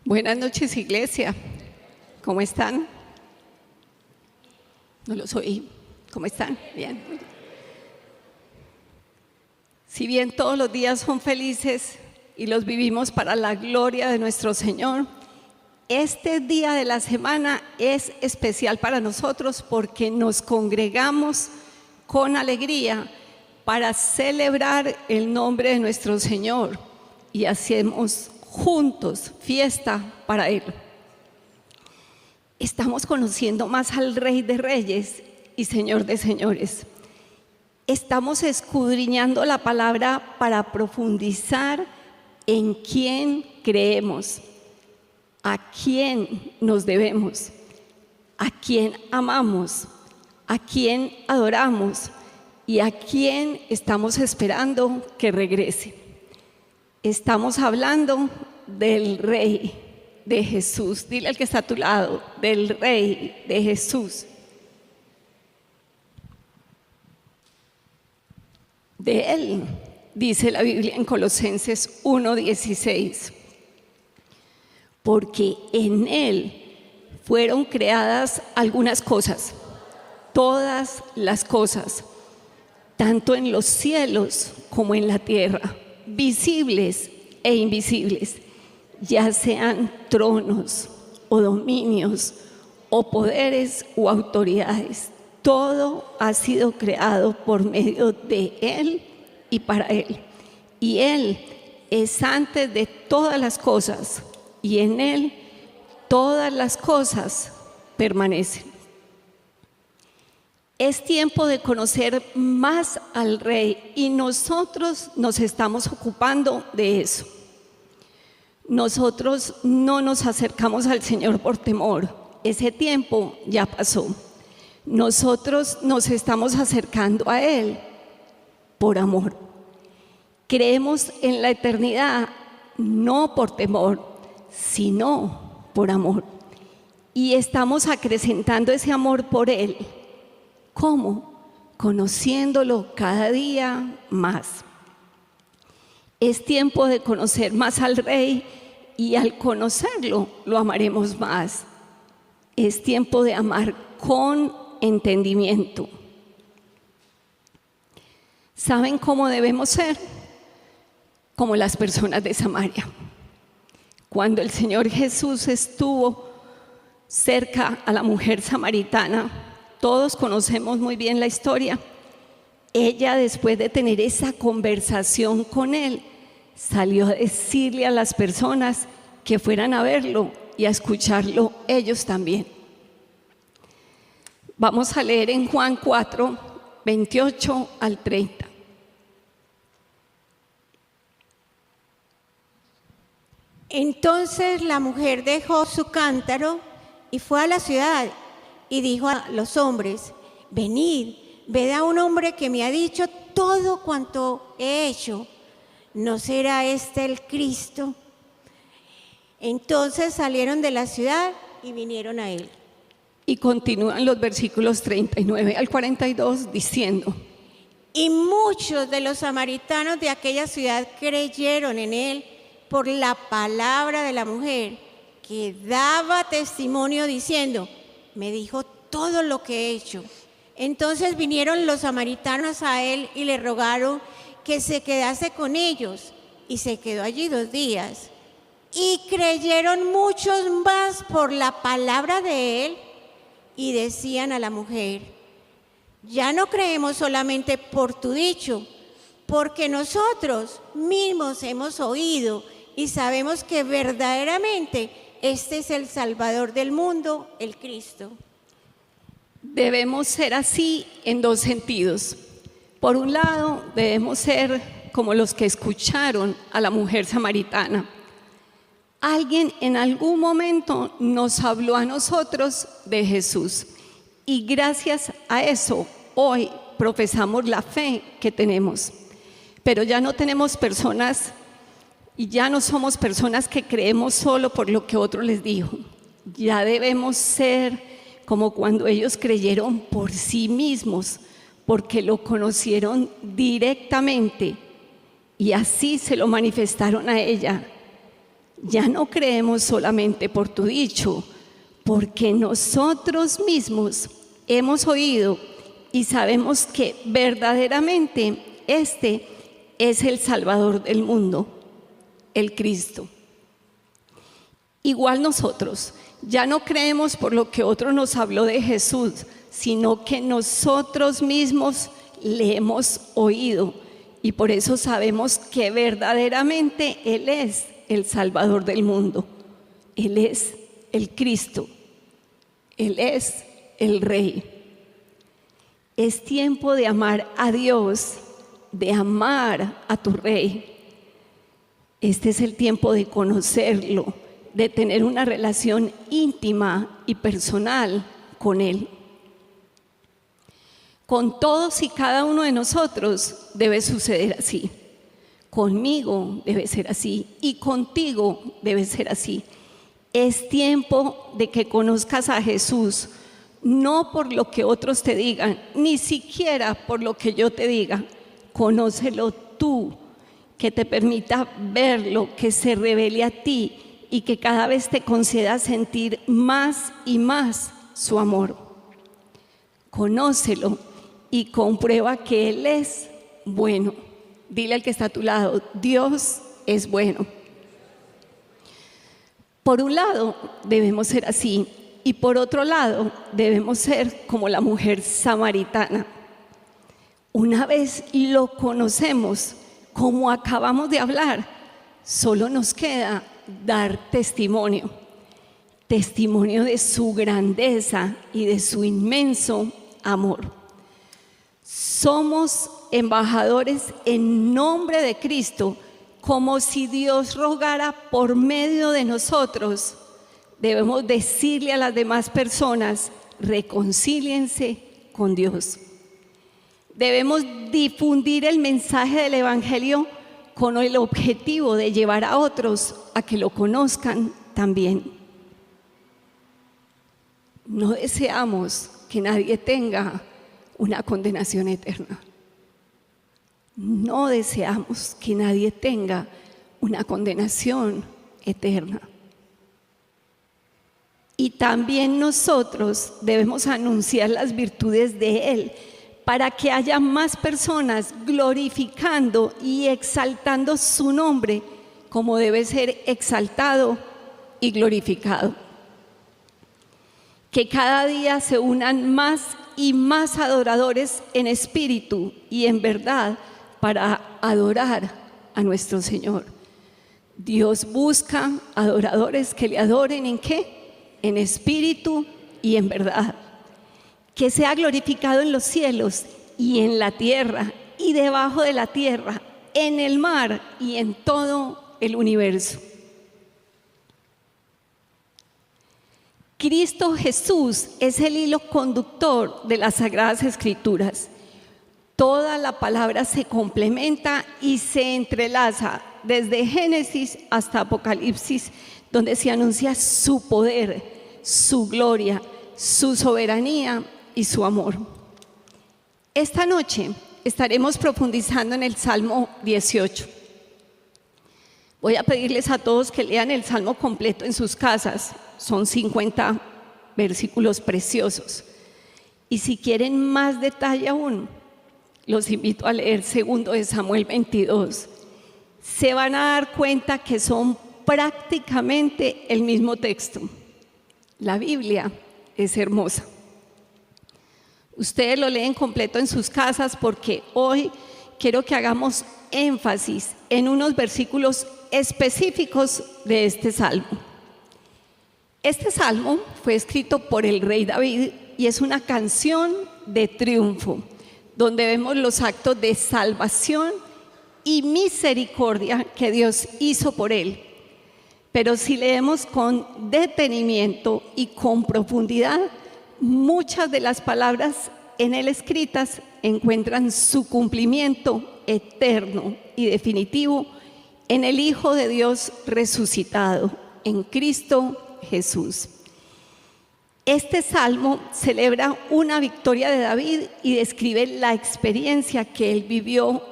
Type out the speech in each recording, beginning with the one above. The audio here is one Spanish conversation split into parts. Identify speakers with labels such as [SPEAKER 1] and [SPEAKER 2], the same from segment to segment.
[SPEAKER 1] Buenas noches, iglesia. ¿Cómo están? No los oí. ¿Cómo están? Bien. Si bien todos los días son felices y los vivimos para la gloria de nuestro Señor, este día de la semana es especial para nosotros porque nos congregamos con alegría para celebrar el nombre de nuestro Señor y hacemos juntos fiesta para Él. Estamos conociendo más al Rey de Reyes y Señor de Señores. Estamos escudriñando la palabra para profundizar en quién creemos, a quién nos debemos, a quién amamos, a quién adoramos y a quién estamos esperando que regrese. Estamos hablando del Rey de Jesús. Dile al que está a tu lado, del Rey de Jesús. De Él, dice la Biblia en Colosenses 1:16, porque en Él fueron creadas algunas cosas, todas las cosas, tanto en los cielos como en la tierra, visibles e invisibles, ya sean tronos o dominios o poderes o autoridades. Todo ha sido creado por medio de Él y para Él. Y Él es antes de todas las cosas y en Él todas las cosas permanecen. Es tiempo de conocer más al Rey y nosotros nos estamos ocupando de eso. Nosotros no nos acercamos al Señor por temor, ese tiempo ya pasó. Nosotros nos estamos acercando a Él por amor. Creemos en la eternidad no por temor, sino por amor. Y estamos acrecentando ese amor por Él. ¿Cómo? Conociéndolo cada día más. Es tiempo de conocer más al Rey y al conocerlo lo amaremos más. Es tiempo de amar con entendimiento. ¿Saben cómo debemos ser? Como las personas de Samaria. Cuando el Señor Jesús estuvo cerca a la mujer samaritana, todos conocemos muy bien la historia. Ella, después de tener esa conversación con Él, salió a decirle a las personas que fueran a verlo y a escucharlo ellos también. Vamos a leer en Juan 4, 28 al 30.
[SPEAKER 2] Entonces la mujer dejó su cántaro y fue a la ciudad y dijo a los hombres: venid, ved a un hombre que me ha dicho todo cuanto he hecho. ¿No será este el Cristo? Entonces salieron de la ciudad y vinieron a él.
[SPEAKER 1] Y continúan los versículos 39 al 42 diciendo:
[SPEAKER 2] y muchos de los samaritanos de aquella ciudad creyeron en él por la palabra de la mujer, que daba testimonio diciendo: me dijo todo lo que he hecho. Entonces vinieron los samaritanos a él y le rogaron que se quedase con ellos, y se quedó allí 2 días. Y creyeron muchos más por la palabra de él, y decían a la mujer: ya no creemos solamente por tu dicho, porque nosotros mismos hemos oído y sabemos que verdaderamente este es el Salvador del mundo, el Cristo.
[SPEAKER 1] Debemos ser así en 2 sentidos. Por un lado, debemos ser como los que escucharon a la mujer samaritana. Alguien en algún momento nos habló a nosotros de Jesús y gracias a eso hoy profesamos la fe que tenemos. Pero ya no tenemos personas y ya no somos personas que creemos solo por lo que otro les dijo. Ya debemos ser como cuando ellos creyeron por sí mismos, porque lo conocieron directamente y así se lo manifestaron a ella. Ya no creemos solamente por tu dicho, porque nosotros mismos hemos oído y sabemos que verdaderamente este es el Salvador del mundo, el Cristo. Igual nosotros, ya no creemos por lo que otro nos habló de Jesús, sino que nosotros mismos le hemos oído y por eso sabemos que verdaderamente Él es el Salvador del mundo. Él es el Cristo. Él es el Rey. Es tiempo de amar a Dios, de amar a tu Rey. Este es el tiempo de conocerlo, de tener una relación íntima y personal con Él. Con todos y cada uno de nosotros debe suceder así. Conmigo debe ser así y contigo debe ser así. Es tiempo de que conozcas a Jesús, no por lo que otros te digan, ni siquiera por lo que yo te diga. Conócelo tú, que te permita verlo, que se revele a ti y que cada vez te conceda sentir más y más su amor. Conócelo y comprueba que Él es bueno. Dile al que está a tu lado, Dios es bueno. Por un lado, debemos ser así, y por otro lado, debemos ser como la mujer samaritana. Una vez lo conocemos, como acabamos de hablar, solo nos queda dar testimonio. Testimonio de su grandeza y de su inmenso amor. Somos embajadores en nombre de Cristo, como si Dios rogara por medio de nosotros. Debemos decirle a las demás personas, reconcíliense con Dios. Debemos difundir el mensaje del Evangelio con el objetivo de llevar a otros a que lo conozcan también. No deseamos que nadie tenga una condenación eterna. No deseamos que nadie tenga una condenación eterna. Y también nosotros debemos anunciar las virtudes de Él para que haya más personas glorificando y exaltando su nombre como debe ser exaltado y glorificado. Que cada día se unan más y más adoradores en espíritu y en verdad para adorar a nuestro Señor. Dios busca adoradores que le adoren ¿en qué? En espíritu y en verdad. Que sea glorificado en los cielos y en la tierra y debajo de la tierra, en el mar y en todo el universo. Cristo Jesús es el hilo conductor de las Sagradas Escrituras. Toda la palabra se complementa y se entrelaza desde Génesis hasta Apocalipsis, donde se anuncia su poder, su gloria, su soberanía y su amor. Esta noche estaremos profundizando en el Salmo 18. Voy a pedirles a todos que lean el Salmo completo en sus casas. Son 50 versículos preciosos. Y si quieren más detalle aún, los invito a leer 2 Samuel 22. Se van a dar cuenta que son prácticamente el mismo texto. La Biblia es hermosa. Ustedes lo leen completo en sus casas porque hoy quiero que hagamos énfasis en unos versículos específicos de este salmo. Este salmo fue escrito por el rey David y es una canción de triunfo, donde vemos los actos de salvación y misericordia que Dios hizo por él. Pero si leemos con detenimiento y con profundidad, muchas de las palabras en él escritas encuentran su cumplimiento eterno y definitivo en el Hijo de Dios resucitado, en Cristo Jesús. Este salmo celebra una victoria de David y describe la experiencia que él vivió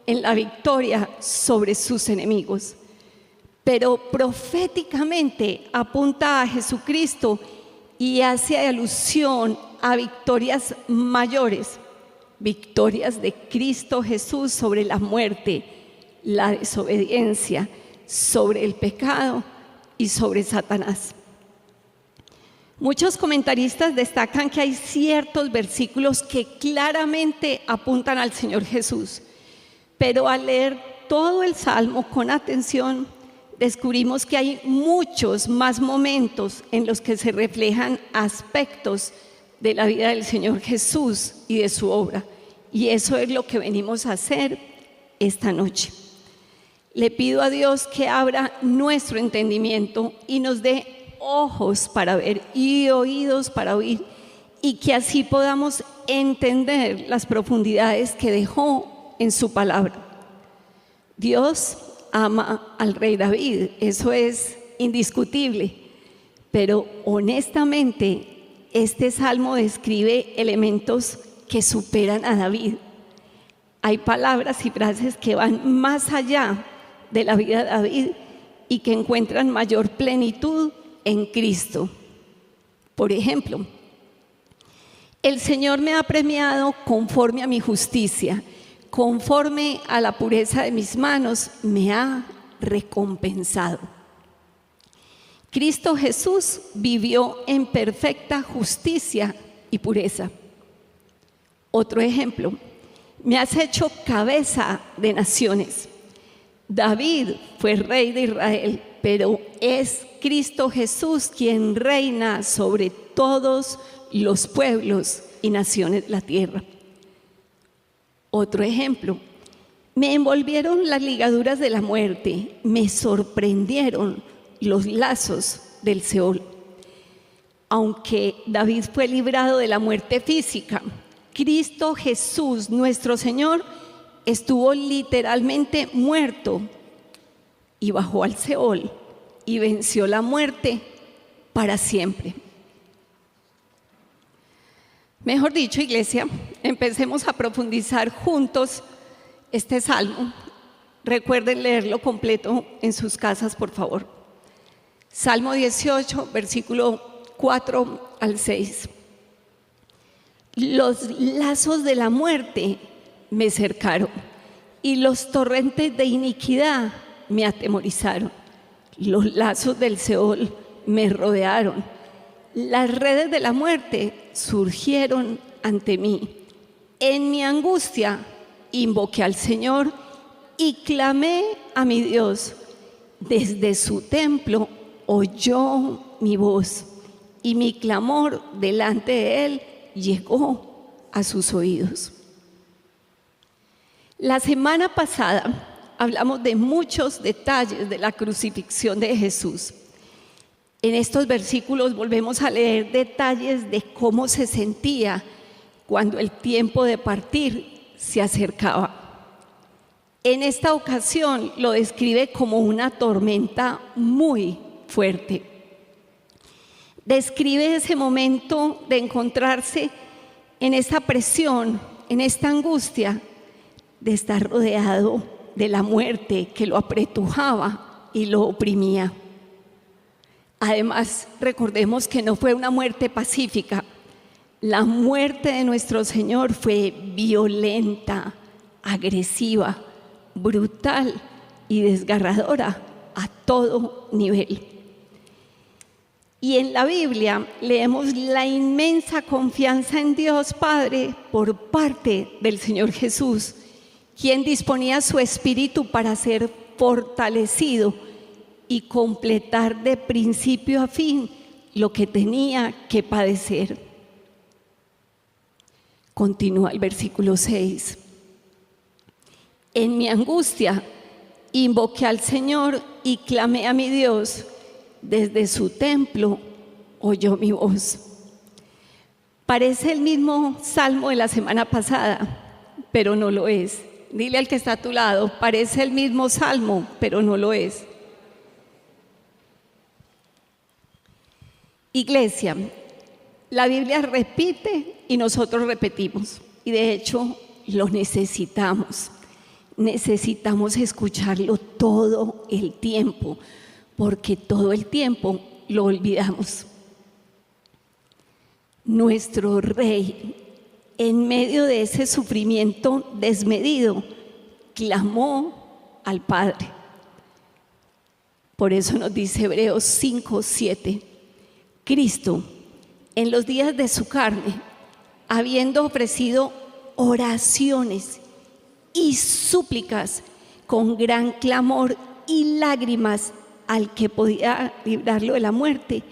[SPEAKER 1] en la victoria sobre sus enemigos. pero proféticamente apunta a Jesucristo y hace alusión a victorias mayores, victorias de Cristo Jesús sobre la muerte, la desobediencia, sobre el pecado y sobre Satanás. Muchos comentaristas destacan que hay ciertos versículos que claramente apuntan al Señor Jesús, pero al leer todo el Salmo con atención, descubrimos que hay muchos más momentos en los que se reflejan aspectos de la vida del Señor Jesús y de su obra. Y eso es lo que venimos a hacer esta noche. Le pido a Dios que abra nuestro entendimiento y nos dé ojos para ver y oídos para oír, y que así podamos entender las profundidades que dejó en su palabra. Dios ama al rey David, eso es indiscutible, pero honestamente este salmo describe elementos que superan a David. Hay palabras y frases que van más allá de la vida de David y que encuentran mayor plenitud en Cristo. Por ejemplo, el Señor me ha premiado conforme a mi justicia, conforme a la pureza de mis manos me ha recompensado. Cristo Jesús vivió en perfecta justicia y pureza. Otro ejemplo, me has hecho cabeza de naciones. David fue rey de Israel, pero es Cristo Jesús quien reina sobre todos los pueblos y naciones de la tierra. Otro ejemplo, me envolvieron las ligaduras de la muerte, me sorprendieron los lazos del Seol. Aunque David fue librado de la muerte física, Cristo Jesús, nuestro Señor, estuvo literalmente muerto y bajó al Seol y venció la muerte para siempre. Mejor dicho, iglesia, empecemos a profundizar juntos este salmo. Recuerden leerlo completo en sus casas, por favor. Salmo 18, versículo 4 al 6. Los lazos de la muerte me cercaron y los torrentes de iniquidad me atemorizaron. Los lazos del Seol me rodearon. Las redes de la muerte surgieron ante mí. En mi angustia invoqué al Señor y clamé a mi Dios. Desde su templo oyó mi voz y mi clamor delante de él llegó a sus oídos. La semana pasada hablamos de muchos detalles de la crucifixión de Jesús. En estos versículos volvemos a leer detalles de cómo se sentía cuando el tiempo de partir se acercaba. En esta ocasión lo describe como una tormenta muy fuerte. Describe ese momento de encontrarse en esta presión, en esta angustia de estar rodeado de la muerte que lo apretujaba y lo oprimía. Además, recordemos que no fue una muerte pacífica. La muerte de nuestro Señor fue violenta, agresiva, brutal y desgarradora a todo nivel. Y en la Biblia leemos la inmensa confianza en Dios Padre por parte del Señor Jesús, quien disponía su espíritu para ser fortalecido y completar de principio a fin lo que tenía que padecer. Continúa el versículo 6. En mi angustia invoqué al Señor y clamé a mi Dios. Desde su templo oyó mi voz. Parece el mismo salmo de la semana pasada, pero no lo es. Dile al que está a tu lado, parece el mismo salmo, pero no lo es. Iglesia, la Biblia repite y nosotros repetimos, y de hecho lo necesitamos. necesitamos escucharlo todo el tiempo, porque todo el tiempo lo olvidamos. Nuestro Rey, en medio de ese sufrimiento desmedido, clamó al Padre. Por eso nos dice Hebreos 5:7, Cristo, en los días de su carne, habiendo ofrecido oraciones y súplicas con gran clamor y lágrimas al que podía librarlo de la muerte,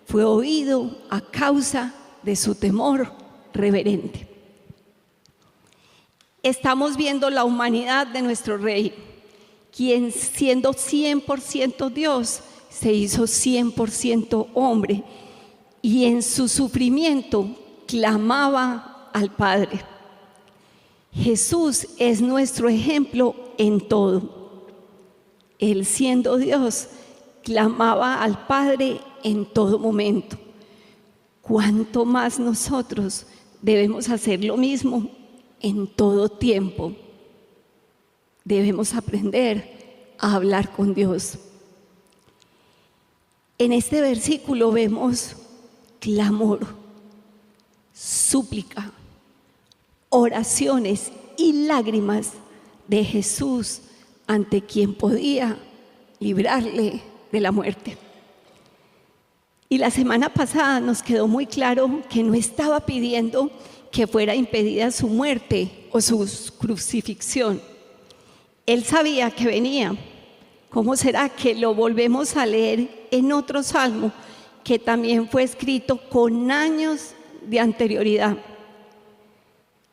[SPEAKER 1] fue oído a causa de su temor reverente. Estamos viendo la humanidad de nuestro Rey, quien siendo 100% Dios, se hizo 100% hombre y en su sufrimiento clamaba al Padre. Jesús es nuestro ejemplo en todo. Él, siendo Dios, clamaba al Padre en todo momento. ¿Cuánto más nosotros debemos hacer lo mismo en todo tiempo? Debemos aprender a hablar con Dios. En este versículo vemos clamor, súplica, oraciones y lágrimas de Jesús ante quien podía librarle de la muerte. Y la semana pasada nos quedó muy claro que no estaba pidiendo que fuera impedida su muerte o su crucifixión. Él sabía que venía. ¿Cómo será que lo volvemos a leer en otro salmo que también fue escrito con años de anterioridad?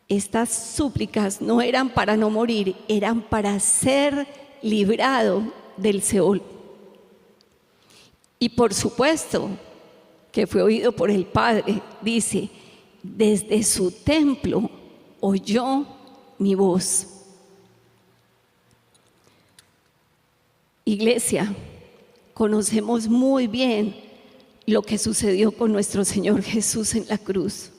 [SPEAKER 1] Estas súplicas no eran para no morir, eran para ser librado del Seol. Y por supuesto que fue oído por el Padre. Dice, desde su templo oyó mi voz. Iglesia, conocemos muy bien lo que sucedió con nuestro Señor Jesús en la cruz.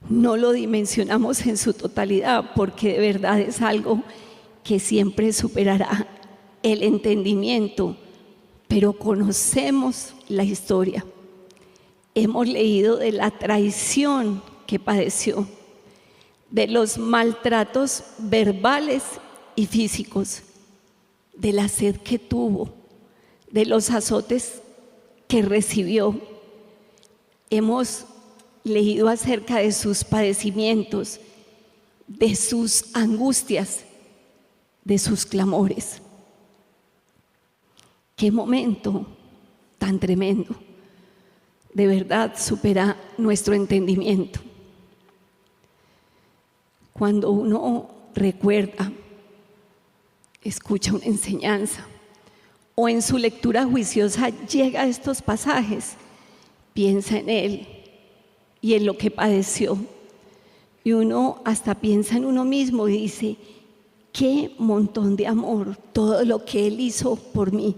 [SPEAKER 1] No lo dimensionamos en su totalidad porque de verdad es algo que siempre superará el entendimiento, pero conocemos la historia. Hemos leído de la traición que padeció, de los maltratos verbales y físicos, de la sed que tuvo, de los azotes que recibió. Hemos leído acerca de sus padecimientos, de sus angustias, de sus clamores. Qué momento tan tremendo. De verdad supera nuestro entendimiento. Cuando uno recuerda, escucha una enseñanza o en su lectura juiciosa llega a estos pasajes, piensa en él y en lo que padeció. Y uno hasta piensa en uno mismo y dice, qué montón de amor todo lo que él hizo por mí.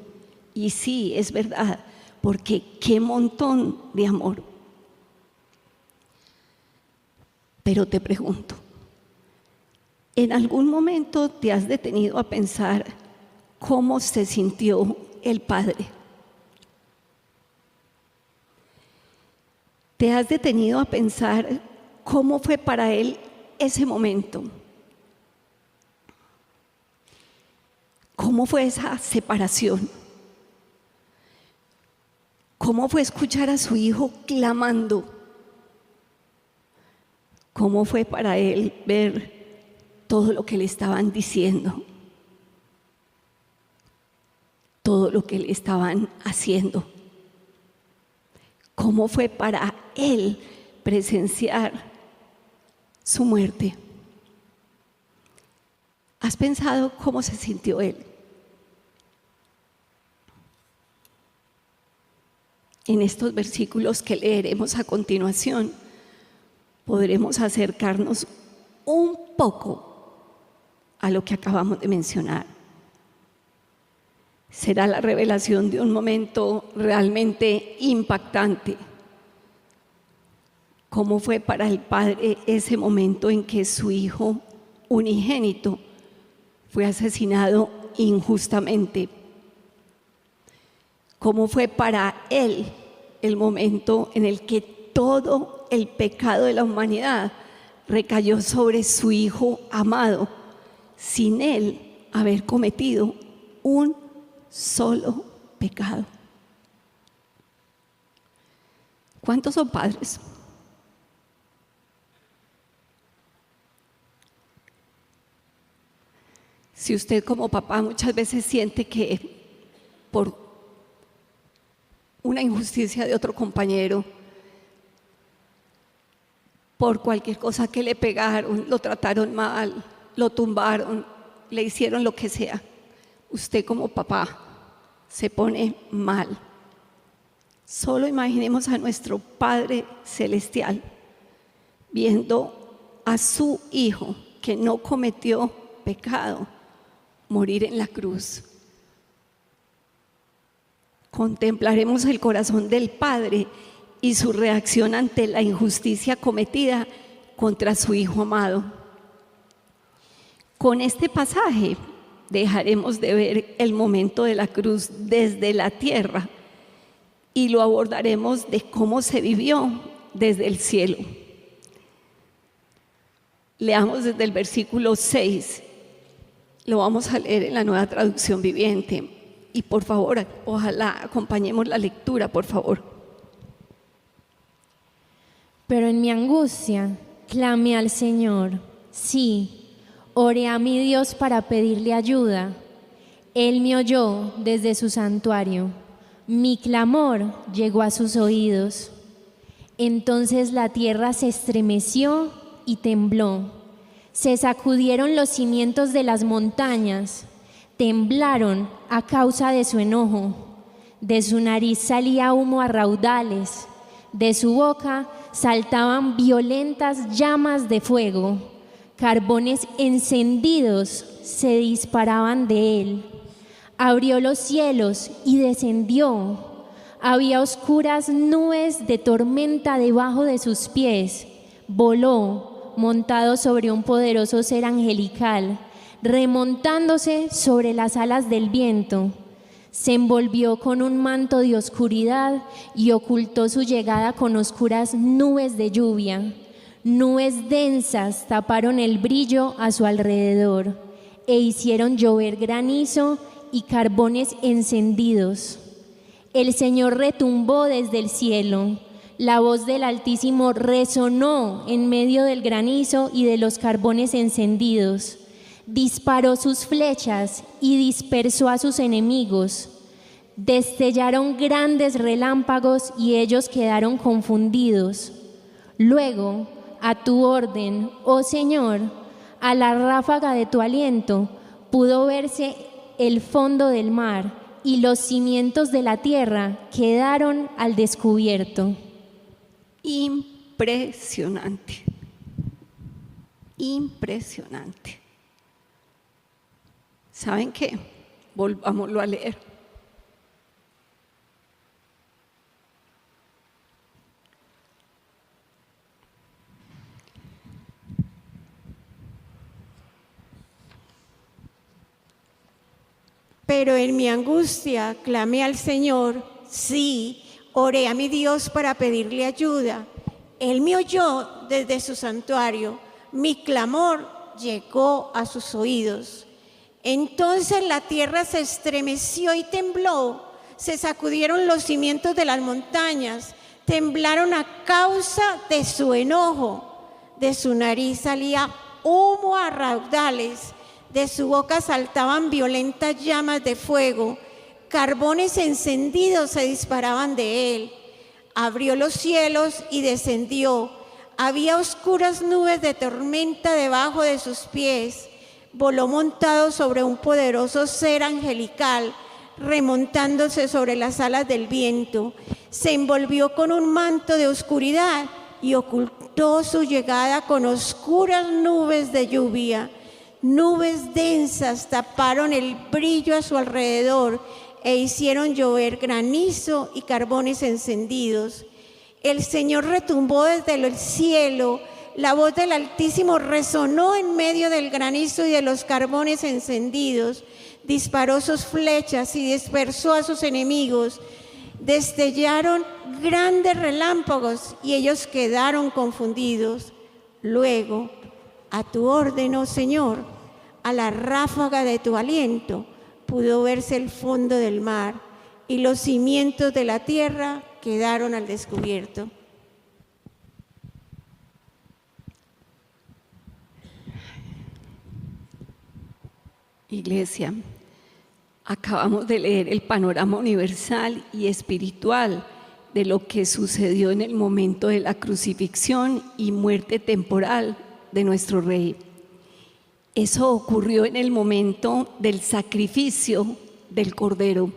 [SPEAKER 1] Y sí, es verdad, porque qué montón de amor. Pero te pregunto, ¿en algún momento te has detenido a pensar cómo se sintió el Padre? ¿Te has detenido a pensar cómo fue para él ese momento? ¿Cómo fue esa separación? ¿Cómo fue escuchar a su hijo clamando? ¿Cómo fue para él ver todo lo que le estaban diciendo? Todo lo que le estaban haciendo. ¿Cómo fue para él presenciar su muerte? ¿Has pensado cómo se sintió él? En estos versículos que leeremos a continuación, podremos acercarnos un poco a lo que acabamos de mencionar. Será la revelación de un momento realmente impactante. ¿Cómo fue para el Padre ese momento en que su Hijo unigénito fue asesinado injustamente. ¿Cómo fue para él el momento en el que todo el pecado de la humanidad recayó sobre su Hijo amado, sin él haber cometido un solo pecado? ¿Cuántos son padres? Si usted como papá muchas veces siente que por una injusticia de otro compañero, por cualquier cosa que le pegaron, lo trataron mal, lo tumbaron, le hicieron lo que sea, usted como papá se pone mal. Solo imaginemos a nuestro Padre Celestial viendo a su Hijo que no cometió pecado morir en la cruz. Contemplaremos el corazón del Padre y su reacción ante la injusticia cometida contra su Hijo amado. Con este pasaje dejaremos de ver el momento de la cruz desde la tierra y lo abordaremos de cómo se vivió desde el cielo. Leamos desde el versículo 6. Lo vamos a leer en la Nueva Traducción Viviente. Y por favor, ojalá acompañemos la lectura, por favor.
[SPEAKER 3] Pero en mi angustia clamé al Señor. Sí, oré a mi Dios para pedirle ayuda. Él me oyó desde su santuario. Mi clamor llegó a sus oídos. Entonces la tierra se estremeció y tembló. Se sacudieron los cimientos de las montañas, temblaron a causa de su enojo. De su nariz salía humo a raudales, de su boca saltaban violentas llamas de fuego, carbones encendidos se disparaban de él. Abrió los cielos y descendió. Había oscuras nubes de tormenta debajo de sus pies. Voló montado sobre un poderoso ser angelical, remontándose sobre las alas del viento. Se envolvió con un manto de oscuridad y ocultó su llegada con oscuras nubes de lluvia. Nubes densas taparon el brillo a su alrededor e hicieron llover granizo y carbones encendidos. El Señor retumbó desde el cielo. La voz del Altísimo resonó en medio del granizo y de los carbones encendidos. Disparó sus flechas y dispersó a sus enemigos. Destellaron grandes relámpagos y ellos quedaron confundidos. Luego, a tu orden, oh Señor, a la ráfaga de tu aliento, pudo verse el fondo del mar y los cimientos de la tierra quedaron al descubierto.
[SPEAKER 1] Impresionante, impresionante. ¿Saben qué? Volvámoslo a leer.
[SPEAKER 2] Pero en mi angustia clamé al Señor, sí, oré a mi Dios para pedirle ayuda. Él me oyó desde su santuario, mi clamor llegó a sus oídos. Entonces la tierra se estremeció y tembló, se sacudieron los cimientos de las montañas, temblaron a causa de su enojo. De su nariz salía humo a raudales, de su boca saltaban violentas llamas de fuego, carbones encendidos se disparaban de él. Abrió los cielos y descendió. Había oscuras nubes de tormenta debajo de sus pies. Voló montado sobre un poderoso ser angelical, remontándose sobre las alas del viento. Se envolvió con un manto de oscuridad y ocultó su llegada con oscuras nubes de lluvia. Nubes densas taparon el brillo a su alrededor e hicieron llover granizo y carbones encendidos. El Señor retumbó desde el cielo, la voz del Altísimo resonó en medio del granizo y de los carbones encendidos, disparó sus flechas y dispersó a sus enemigos. Destellaron grandes relámpagos y ellos quedaron confundidos. Luego, a tu orden, oh Señor, a la ráfaga de tu aliento, pudo verse el fondo del mar y los cimientos de la tierra quedaron al descubierto.
[SPEAKER 1] Iglesia, acabamos de leer el panorama universal y espiritual de lo que sucedió en el momento de la crucifixión y muerte temporal de nuestro Rey. Eso ocurrió en el momento del sacrificio del Cordero.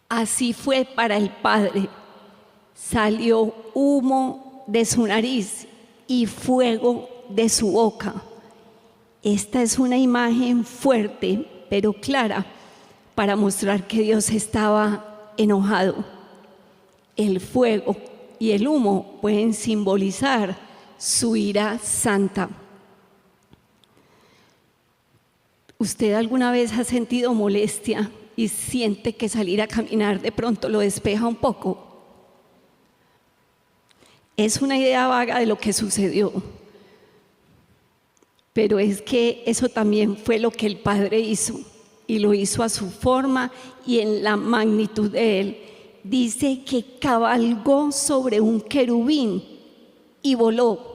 [SPEAKER 1] Así fue para el Padre. Salió humo de su nariz y fuego de su boca. Esta es una imagen fuerte, pero clara, para mostrar que Dios estaba enojado. El fuego y el humo pueden simbolizar su ira santa. ¿Usted alguna vez ha sentido molestia y siente que salir a caminar de pronto lo despeja un poco? Es una idea vaga de lo que sucedió, pero es que eso también fue lo que el Padre hizo, y lo hizo a su forma y en la magnitud de Él. Dice que cabalgó sobre un querubín y voló.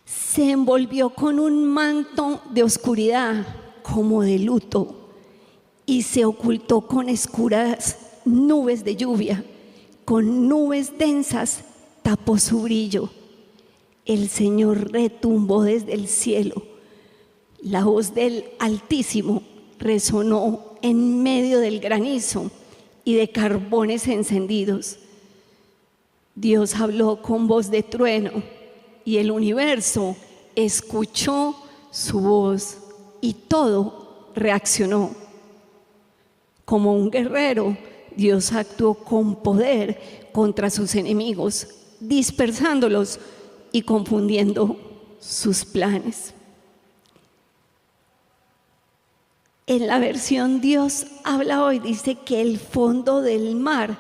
[SPEAKER 1] Se envolvió con un manto de oscuridad como de luto y se ocultó con oscuras nubes de lluvia, con nubes densas tapó su brillo. El Señor retumbó desde el cielo. La voz del Altísimo resonó en medio del granizo y de carbones encendidos. Dios habló con voz de trueno y el universo escuchó su voz y todo reaccionó. Como un guerrero, Dios actuó con poder contra sus enemigos, dispersándolos y confundiendo sus planes. En la versión Dios habla hoy, dice que el fondo del mar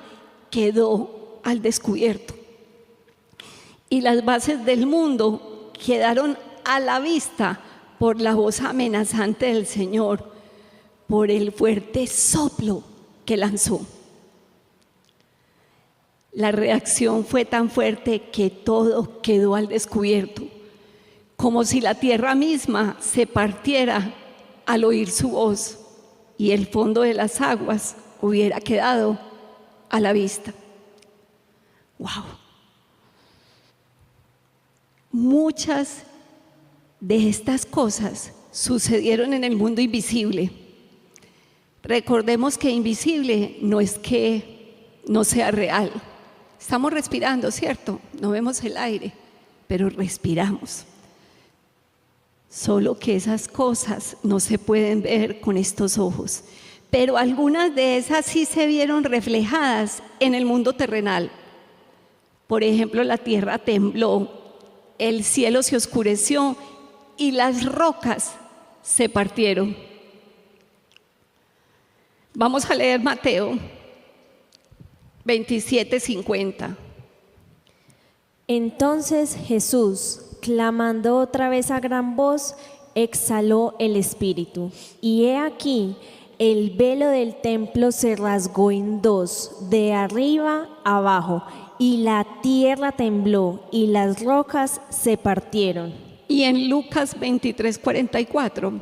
[SPEAKER 1] quedó al descubierto y las bases del mundo quedaron a la vista por la voz amenazante del Señor, por el fuerte soplo que lanzó. La reacción fue tan fuerte que todo quedó al descubierto, como si la tierra misma se partiera al oír su voz y el fondo de las aguas hubiera quedado a la vista. ¡Wow! Muchas de estas cosas sucedieron en el mundo invisible. Recordemos que invisible no es que no sea real. Estamos respirando, ¿cierto? No vemos el aire, pero respiramos. Solo que esas cosas no se pueden ver con estos ojos. Pero algunas de esas sí se vieron reflejadas en el mundo terrenal. Por ejemplo, la tierra tembló, el cielo se oscureció y las rocas se partieron. Vamos a leer Mateo 27:50.
[SPEAKER 3] Entonces Jesús, clamando otra vez a gran voz, exhaló el espíritu. Y he aquí, el velo del templo se rasgó en dos, de arriba abajo, y la tierra tembló, y las rocas se partieron.
[SPEAKER 1] Y en Lucas 23:44.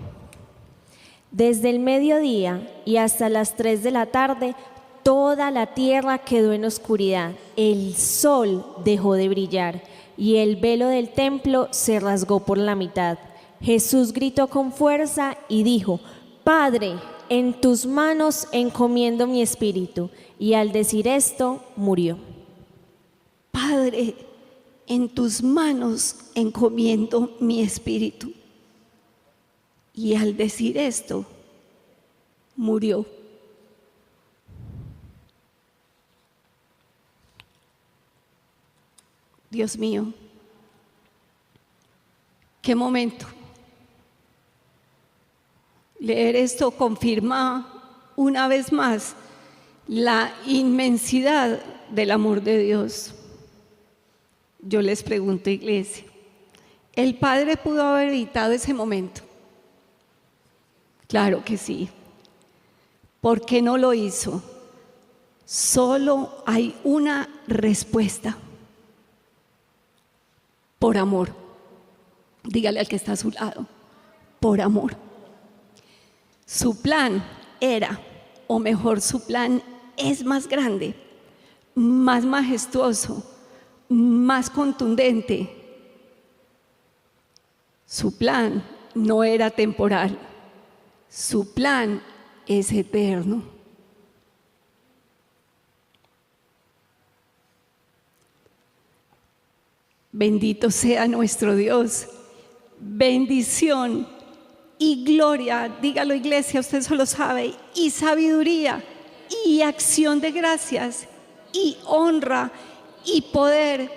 [SPEAKER 3] Desde el mediodía y hasta las 3 de la tarde, toda la tierra quedó en oscuridad. El sol dejó de brillar y el velo del templo se rasgó por la mitad. Jesús gritó con fuerza y dijo: Padre, en tus manos encomiendo mi espíritu. Y al decir esto, murió.
[SPEAKER 1] Padre, en tus manos encomiendo mi espíritu. Y al decir esto, murió. Dios mío, qué momento. Leer esto confirma una vez más la inmensidad del amor de Dios. Yo les pregunto, iglesia, ¿el Padre pudo haber evitado ese momento? Claro que sí. ¿Por qué no lo hizo? Solo hay una respuesta: por amor. Dígale al que está a su lado: por amor. Su plan era, o mejor, su plan es más grande, más majestuoso, más contundente. Su plan no era temporal, su plan es eterno. Bendito sea nuestro Dios. Bendición y gloria, dígalo, iglesia, usted solo sabe, y sabiduría y acción de gracias y honra y poder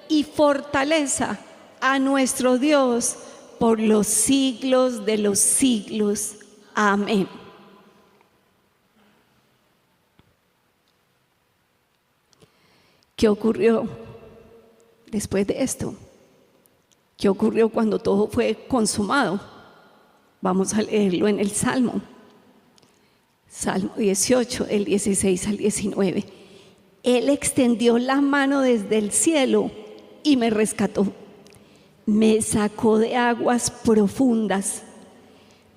[SPEAKER 1] y fortaleza a nuestro Dios por los siglos de los siglos. Amén. ¿Qué ocurrió después de esto? ¿Qué ocurrió cuando todo fue consumado? Vamos a leerlo en el Salmo 18, del 16 al 19. Él extendió la mano desde el cielo y me rescató. Me sacó de aguas profundas.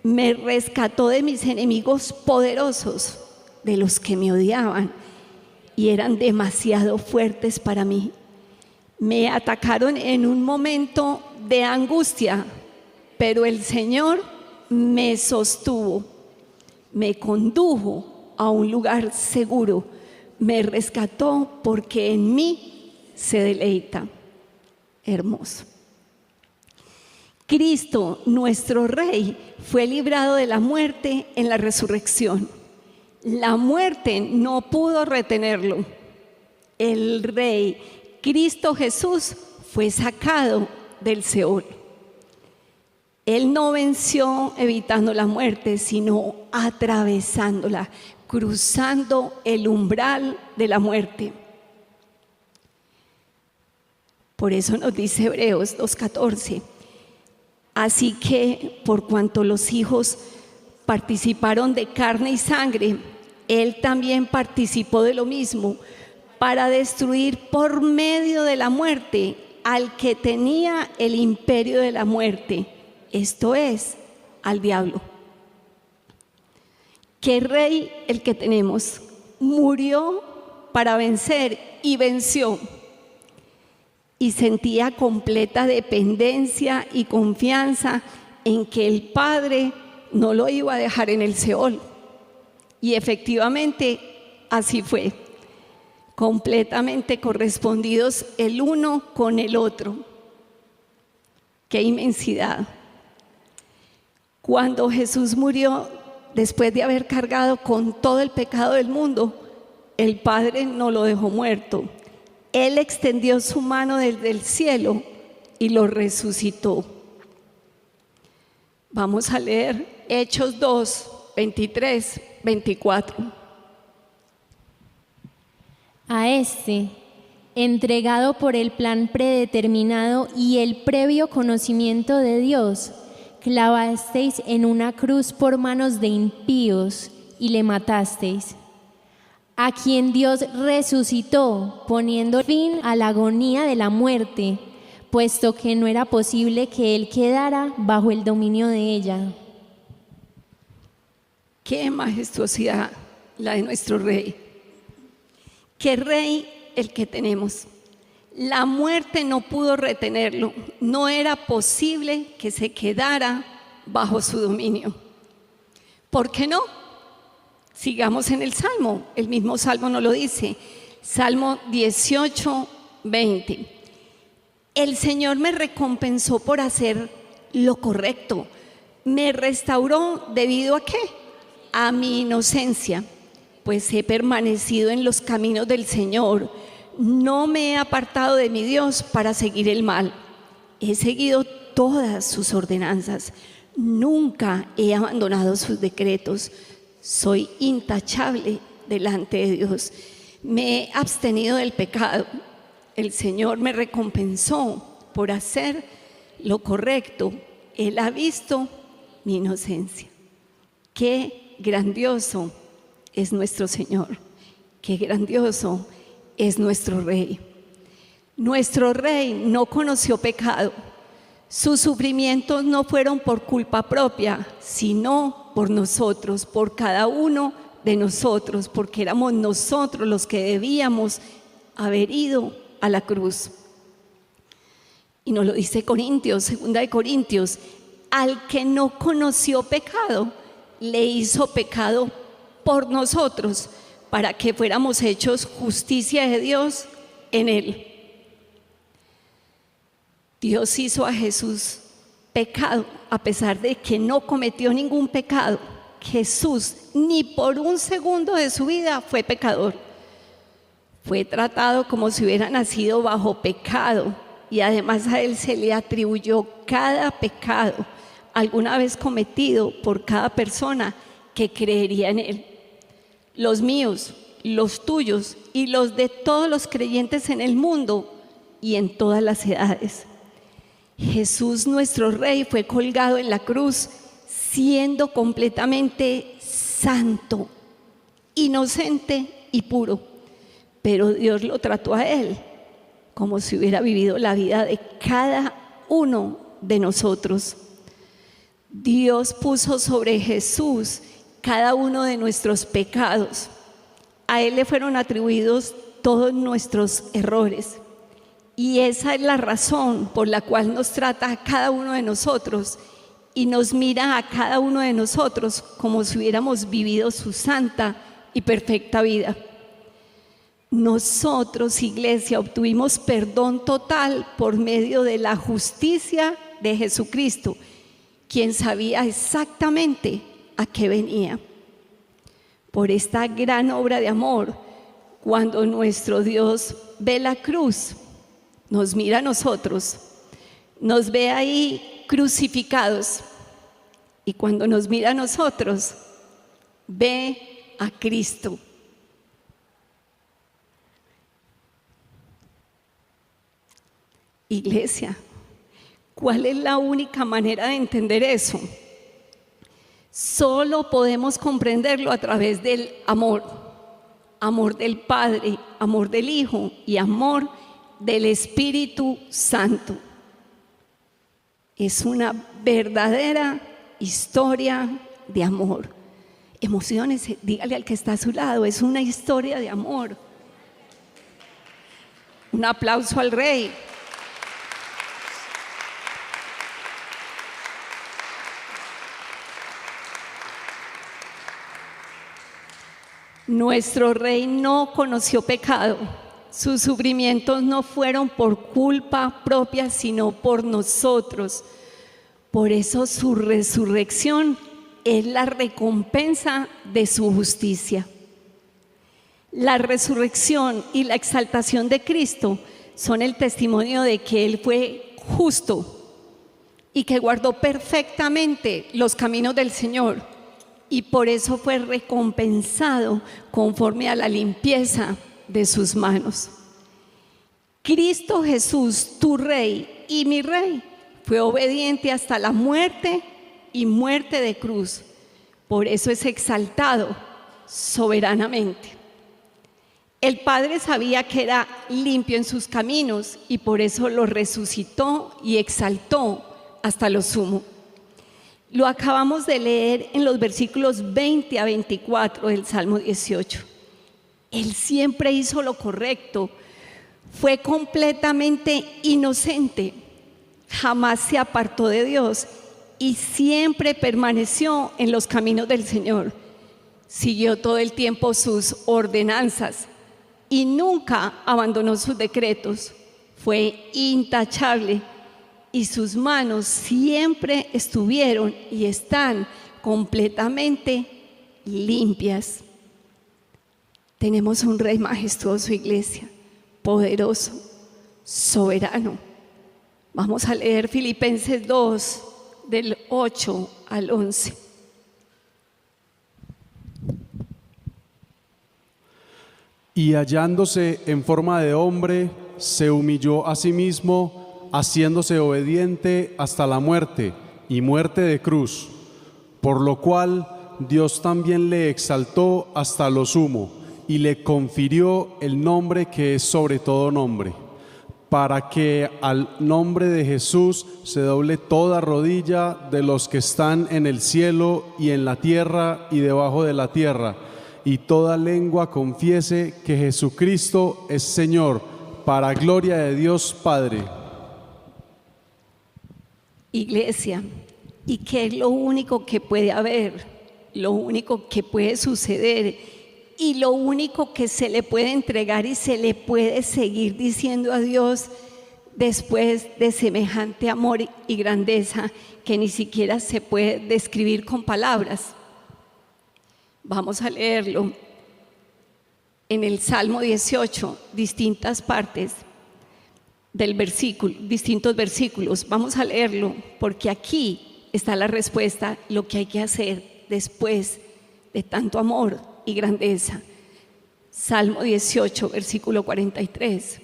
[SPEAKER 1] Me rescató de mis enemigos poderosos, de los que me odiaban y eran demasiado fuertes para mí. Me atacaron en un momento de angustia, pero el Señor me sostuvo, me condujo a un lugar seguro, me rescató porque en mí se deleita. Hermoso. Cristo, nuestro Rey, fue librado de la muerte en la resurrección. La muerte no pudo retenerlo. El Rey, Cristo Jesús, fue sacado del Seol. Él no venció evitando la muerte, sino atravesándola, cruzando el umbral de la muerte. Por eso nos dice Hebreos 2:14. Así que, por cuanto los hijos participaron de carne y sangre, Él también participó de lo mismo, para destruir por medio de la muerte al que tenía el imperio de la muerte, esto es, al diablo. ¿Qué rey el que tenemos? Murió para vencer y venció. Y sentía completa dependencia y confianza en que el Padre no lo iba a dejar en el Seol. Y efectivamente así fue, completamente correspondidos el uno con el otro. ¡Qué inmensidad! Cuando Jesús murió, después de haber cargado con todo el pecado del mundo, el Padre no lo dejó muerto. Él extendió su mano desde el cielo y lo resucitó. Vamos a leer Hechos 2, 23, 24.
[SPEAKER 3] A este, entregado por el plan predeterminado y el previo conocimiento de Dios, clavasteis en una cruz por manos de impíos y le matasteis. A quien Dios resucitó, poniendo fin a la agonía de la muerte, puesto que no era posible que él quedara bajo el dominio de ella.
[SPEAKER 1] ¡Qué majestuosidad la de nuestro Rey! ¡Qué Rey el que tenemos! La muerte no pudo retenerlo, no era posible que se quedara bajo su dominio. ¿Por qué no? Sigamos en el Salmo, el mismo Salmo nos lo dice, Salmo 18, 20. El Señor me recompensó por hacer lo correcto, me restauró debido a ¿qué? A mi inocencia, pues he permanecido en los caminos del Señor, no me he apartado de mi Dios para seguir el mal. He seguido todas sus ordenanzas. Nunca he abandonado sus decretos. Soy intachable delante de Dios. Me he abstenido del pecado. El Señor me recompensó por hacer lo correcto. Él ha visto mi inocencia. Qué grandioso es nuestro Señor. Qué grandioso es nuestro Rey. Nuestro Rey no conoció pecado. Sus sufrimientos no fueron por culpa propia, sino por nosotros, por cada uno de nosotros, porque éramos nosotros los que debíamos haber ido a la cruz. Y nos lo dice Corintios, 2 Corintios, al que no conoció pecado, le hizo pecado por nosotros, para que fuéramos hechos justicia de Dios en él. Dios hizo a Jesús pecado, a pesar de que no cometió ningún pecado. Jesús ni por un segundo de su vida fue pecador. Fue tratado como si hubiera nacido bajo pecado, y además a él se le atribuyó cada pecado alguna vez cometido por cada persona que creería en él. Los míos, los tuyos y los de todos los creyentes en el mundo y en todas las edades. Jesús, nuestro Rey, fue colgado en la cruz siendo completamente santo, inocente y puro. Pero Dios lo trató a él como si hubiera vivido la vida de cada uno de nosotros. Dios puso sobre Jesús cada uno de nuestros pecados. A él le fueron atribuidos todos nuestros errores. Y esa es la razón por la cual nos trata a cada uno de nosotros y nos mira a cada uno de nosotros como si hubiéramos vivido su santa y perfecta vida. Nosotros, iglesia, obtuvimos perdón total por medio de la justicia de Jesucristo, quien sabía exactamente a qué venía. Por esta gran obra de amor, cuando nuestro Dios ve la cruz, nos mira a nosotros, nos ve ahí crucificados, y cuando nos mira a nosotros, ve a Cristo. Iglesia, ¿cuál es la única manera de entender eso? Solo podemos comprenderlo a través del amor. Amor del Padre, amor del Hijo y amor del Espíritu Santo. Es una verdadera historia de amor. Emociones, dígale al que está a su lado, es una historia de amor. Un aplauso al Rey. Nuestro Rey no conoció pecado. Sus sufrimientos no fueron por culpa propia, sino por nosotros. Por eso su resurrección es la recompensa de su justicia. La resurrección y la exaltación de Cristo son el testimonio de que Él fue justo y que guardó perfectamente los caminos del Señor. Y por eso fue recompensado conforme a la limpieza de sus manos. Cristo Jesús, tu Rey y mi Rey, fue obediente hasta la muerte y muerte de cruz. Por eso es exaltado soberanamente. El Padre sabía que era limpio en sus caminos y por eso lo resucitó y exaltó hasta lo sumo. Lo acabamos de leer en los versículos 20 a 24 del Salmo 18. Él siempre hizo lo correcto, fue completamente inocente, jamás se apartó de Dios y siempre permaneció en los caminos del Señor. Siguió todo el tiempo sus ordenanzas y nunca abandonó sus decretos. Fue intachable. Y sus manos siempre estuvieron y están completamente limpias. Tenemos un Rey majestuoso, iglesia, poderoso, soberano. Vamos a leer Filipenses 2, del 8 al 11.
[SPEAKER 4] Y hallándose en forma de hombre, se humilló a sí mismo, haciéndose obediente hasta la muerte, y muerte de cruz, por lo cual Dios también le exaltó hasta lo sumo, y le confirió el nombre que es sobre todo nombre, para que al nombre de Jesús se doble toda rodilla de los que están en el cielo y en la tierra y debajo de la tierra, y toda lengua confiese que Jesucristo es Señor, para gloria de Dios Padre.
[SPEAKER 1] Iglesia, ¿y qué es lo único que puede haber? Lo único que puede suceder y lo único que se le puede entregar y se le puede seguir diciendo a Dios después de semejante amor y grandeza que ni siquiera se puede describir con palabras. Vamos a leerlo en el Salmo 18, distintas partes del versículo, distintos versículos. Vamos a leerlo porque aquí está la respuesta, lo que hay que hacer después de tanto amor y grandeza. Salmo 18, versículo 43.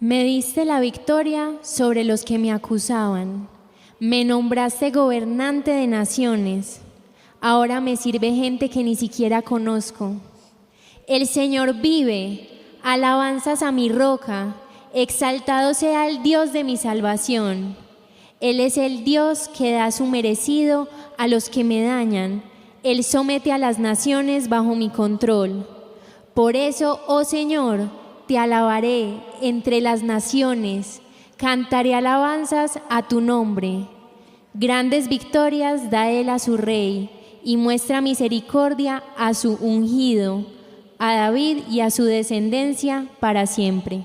[SPEAKER 3] Me diste la victoria sobre los que me acusaban. Me nombraste gobernante de naciones. Ahora me sirve gente que ni siquiera conozco. El Señor vive, alabanzas a mi roca, exaltado sea el Dios de mi salvación. Él es el Dios que da su merecido a los que me dañan. Él somete a las naciones bajo mi control. Por eso, oh Señor, te alabaré entre las naciones, cantaré alabanzas a tu nombre. Grandes victorias da Él a su rey y muestra misericordia a su ungido, a David y a su descendencia para siempre.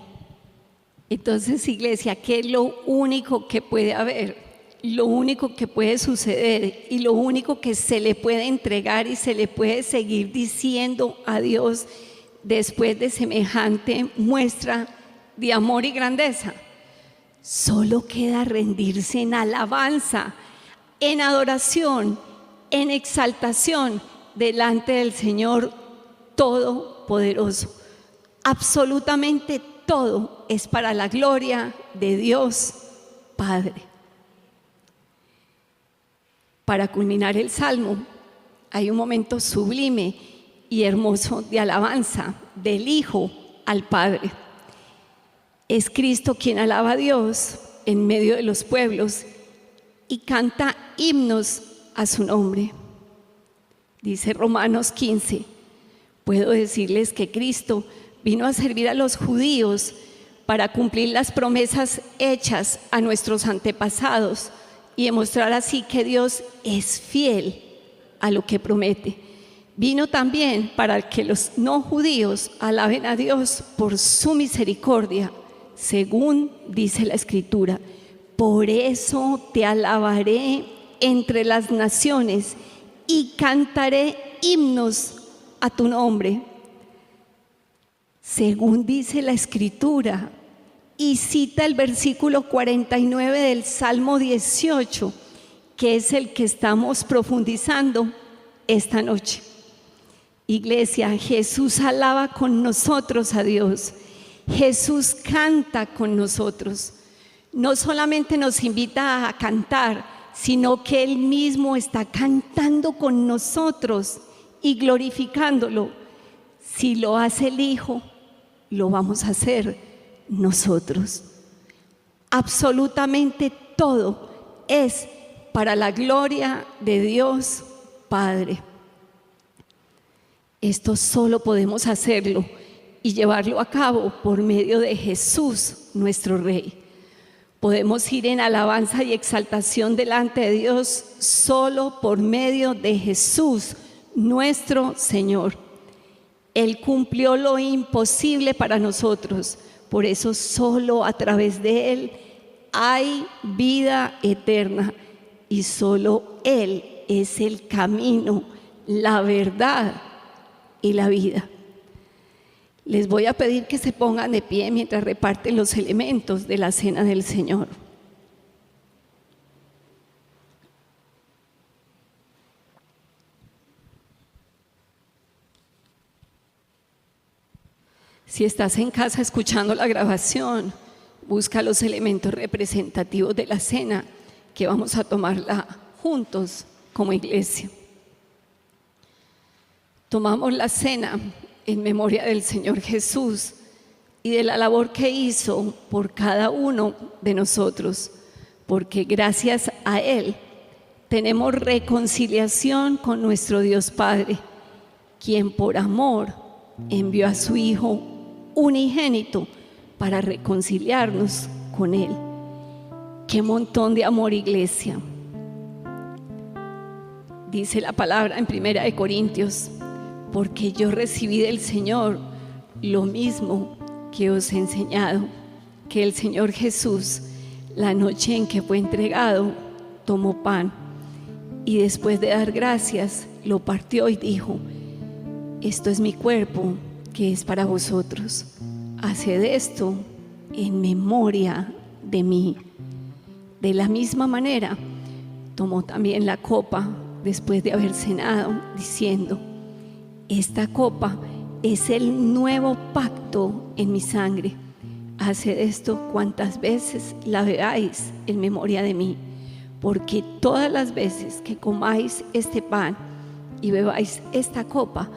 [SPEAKER 1] Entonces, iglesia, ¿qué es lo único que puede haber? Lo único que puede suceder y lo único que se le puede entregar y se le puede seguir diciendo a Dios después de semejante muestra de amor y grandeza. Solo queda rendirse en alabanza, en adoración, en exaltación delante del Señor Todopoderoso. Absolutamente todo es para la gloria de Dios Padre. Para culminar el Salmo, hay un momento sublime y hermoso de alabanza del Hijo al Padre. Es Cristo quien alaba a Dios en medio de los pueblos y canta himnos a su nombre. Dice Romanos 15, puedo decirles que Cristo vino a servir a los judíos para cumplir las promesas hechas a nuestros antepasados y demostrar así que Dios es fiel a lo que promete. Vino también para que los no judíos alaben a Dios por su misericordia, según dice la Escritura. Por eso te alabaré entre las naciones y cantaré himnos a tu nombre. Según dice la Escritura, y cita el versículo 49 del Salmo 18, que es el que estamos profundizando esta noche. Iglesia, Jesús alaba con nosotros a Dios. Jesús canta con nosotros. No solamente nos invita a cantar, sino que Él mismo está cantando con nosotros y glorificándolo. Si lo hace el Hijo, lo vamos a hacer nosotros. Absolutamente todo es para la gloria de Dios Padre. Esto solo podemos hacerlo y llevarlo a cabo por medio de Jesús, nuestro Rey. Podemos ir en alabanza y exaltación delante de Dios solo por medio de Jesús, nuestro Señor. Él cumplió lo imposible para nosotros. Por eso solo a través de Él hay vida eterna y solo Él es el camino, la verdad y la vida. Les voy a pedir que se pongan de pie mientras reparten los elementos de la cena del Señor. Si estás en casa escuchando la grabación, busca los elementos representativos de la cena que vamos a tomarla juntos como iglesia. Tomamos la cena en memoria del Señor Jesús y de la labor que hizo por cada uno de nosotros, porque gracias a Él tenemos reconciliación con nuestro Dios Padre, quien por amor envió a su Hijo unigénito para reconciliarnos con Él. ¡Qué montón de amor, iglesia! Dice la palabra en 1 Corintios: porque yo recibí del Señor lo mismo que os he enseñado, que el Señor Jesús, la noche en que fue entregado, tomó pan y después de dar gracias, lo partió y dijo: esto es mi cuerpo, que es para vosotros. Haced esto en memoria de mí. De la misma manera, tomó también la copa después de haber cenado, diciendo: esta copa es el nuevo pacto en mi sangre. Haced esto cuantas veces la beáis en memoria de mí, porque todas las veces que comáis este pan y bebáis esta copa,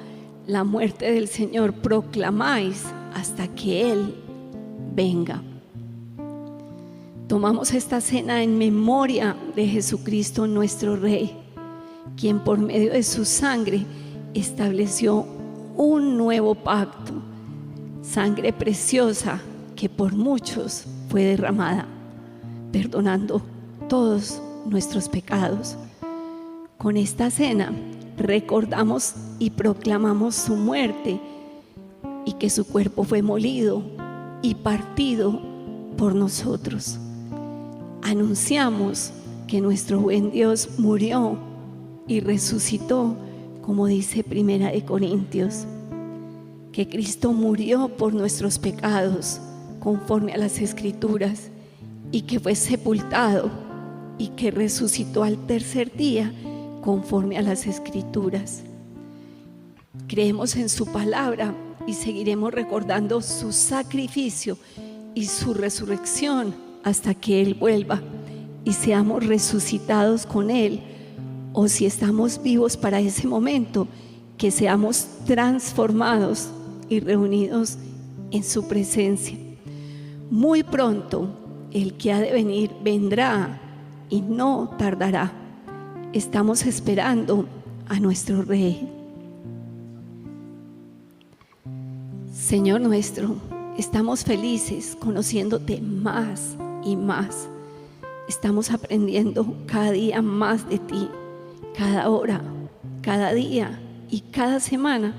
[SPEAKER 1] la muerte del Señor proclamáis hasta que Él venga. Tomamos esta cena en memoria de Jesucristo nuestro Rey, quien por medio de su sangre estableció un nuevo pacto, sangre preciosa que por muchos fue derramada, perdonando todos nuestros pecados. Con esta cena recordamos y proclamamos su muerte y que su cuerpo fue molido y partido por nosotros. Anunciamos que nuestro buen Dios murió y resucitó, como dice 1 Corintios, que Cristo murió por nuestros pecados conforme a las Escrituras y que fue sepultado y que resucitó al tercer día conforme a las Escrituras. Creemos en su palabra y seguiremos recordando su sacrificio y su resurrección hasta que Él vuelva y seamos resucitados con Él, o si estamos vivos para ese momento, que seamos transformados y reunidos en su presencia. Muy pronto el que ha de venir vendrá y no tardará. Estamos esperando a nuestro Rey. Señor nuestro, estamos felices conociéndote más y más. Estamos aprendiendo cada día más de ti. Cada hora, cada día y cada semana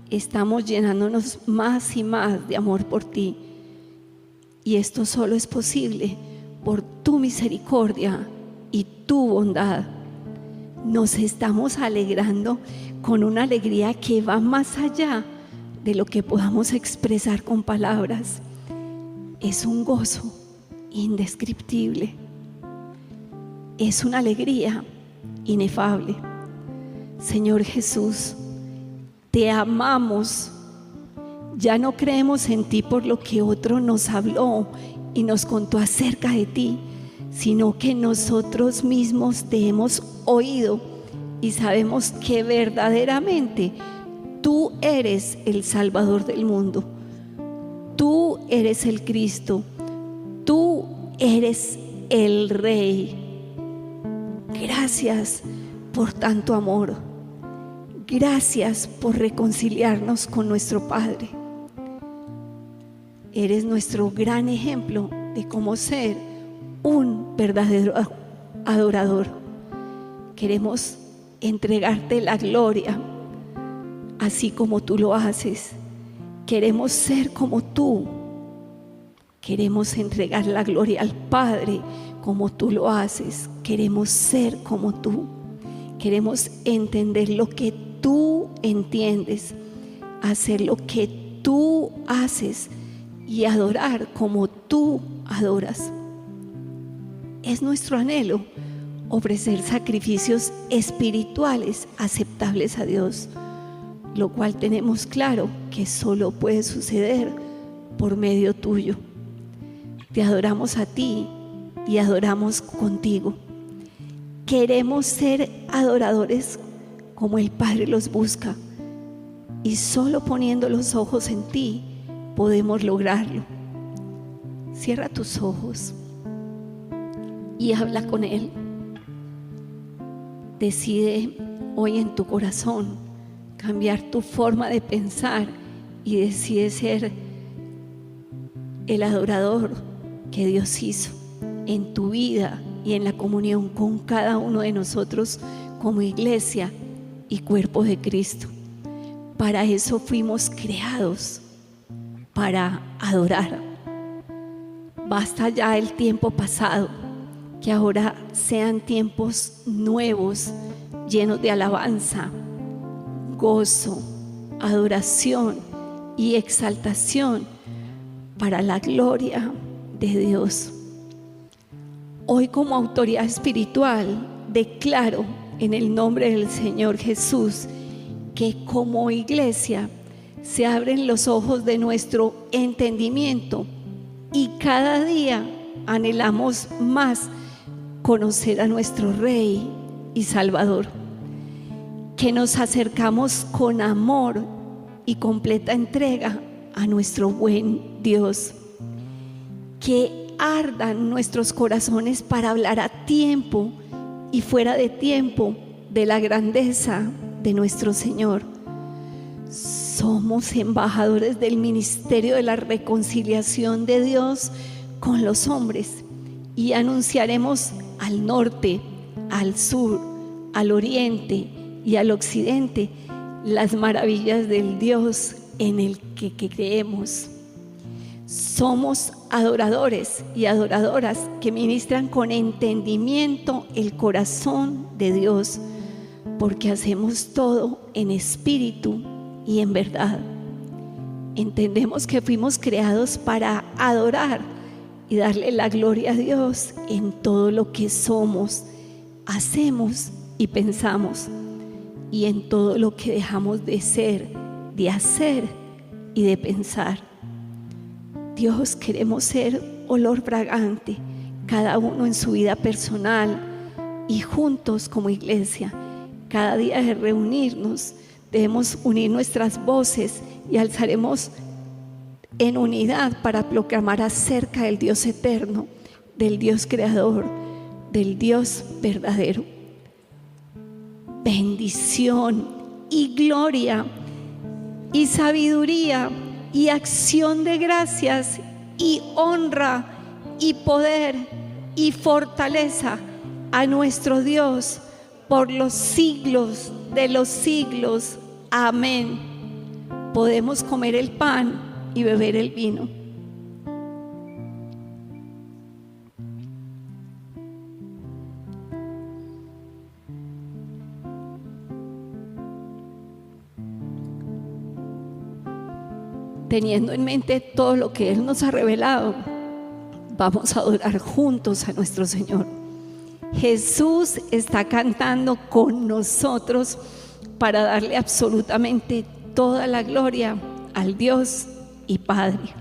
[SPEAKER 1] estamos llenándonos más y más de amor por ti. Y esto solo es posible por tu misericordia y tu bondad. Nos estamos alegrando con una alegría que va más allá de lo que podamos expresar con palabras. Es un gozo indescriptible. Es una alegría inefable. Señor Jesús, te amamos. Ya no creemos en ti por lo que otro nos habló y nos contó acerca de ti, sino que nosotros mismos te hemos oído y sabemos que verdaderamente tú eres el Salvador del mundo. Tú eres el Cristo. Tú eres el Rey. Gracias por tanto amor. Gracias por reconciliarnos con nuestro Padre. Eres nuestro gran ejemplo de cómo ser un verdadero adorador. Queremos entregarte la gloria, así como tú lo haces. Queremos ser como tú. Queremos entregar la gloria al Padre como tú lo haces. Queremos ser como tú. Queremos entender lo que tú entiendes, hacer lo que tú haces y adorar como tú adoras. Es nuestro anhelo ofrecer sacrificios espirituales aceptables a Dios, lo cual tenemos claro que solo puede suceder por medio tuyo. Te adoramos a ti y adoramos contigo. Queremos ser adoradores como el Padre los busca, y solo poniendo los ojos en ti podemos lograrlo. Cierra tus ojos y habla con Él. Decide hoy en tu corazón cambiar tu forma de pensar y decide ser el adorador que Dios hizo en tu vida y en la comunión con cada uno de nosotros como iglesia y cuerpo de Cristo. Para eso fuimos creados, para adorar. Basta ya el tiempo pasado, que ahora sean tiempos nuevos, llenos de alabanza, gozo, adoración y exaltación para la gloria de Dios. Hoy, como autoridad espiritual, declaro en el nombre del Señor Jesús que como iglesia se abren los ojos de nuestro entendimiento y cada día anhelamos más conocer a nuestro Rey y Salvador, que nos acercamos con amor y completa entrega a nuestro buen Dios, que ardan nuestros corazones para hablar a tiempo y fuera de tiempo de la grandeza de nuestro Señor. Somos embajadores del ministerio de la reconciliación de Dios con los hombres y anunciaremos al norte, al sur, al oriente y al occidente las maravillas del Dios en el que creemos. Somos adoradores y adoradoras que ministran con entendimiento el corazón de Dios, porque hacemos todo en espíritu y en verdad. Entendemos que fuimos creados para adorar y darle la gloria a Dios en todo lo que somos, hacemos y pensamos, y en todo lo que dejamos de ser, de hacer y de pensar. Dios, queremos ser olor fragante, cada uno en su vida personal y juntos como iglesia. Cada día de reunirnos debemos unir nuestras voces y alzaremos en unidad para proclamar acerca del Dios eterno, del Dios creador, del Dios verdadero. Bendición y gloria y sabiduría y acción de gracias y honra y poder y fortaleza a nuestro Dios por los siglos de los siglos. Amén. Podemos comer el pan y beber el vino. Teniendo en mente todo lo que Él nos ha revelado, vamos a adorar juntos a nuestro Señor. Jesús está cantando con nosotros para darle absolutamente toda la gloria al Dios y Padre.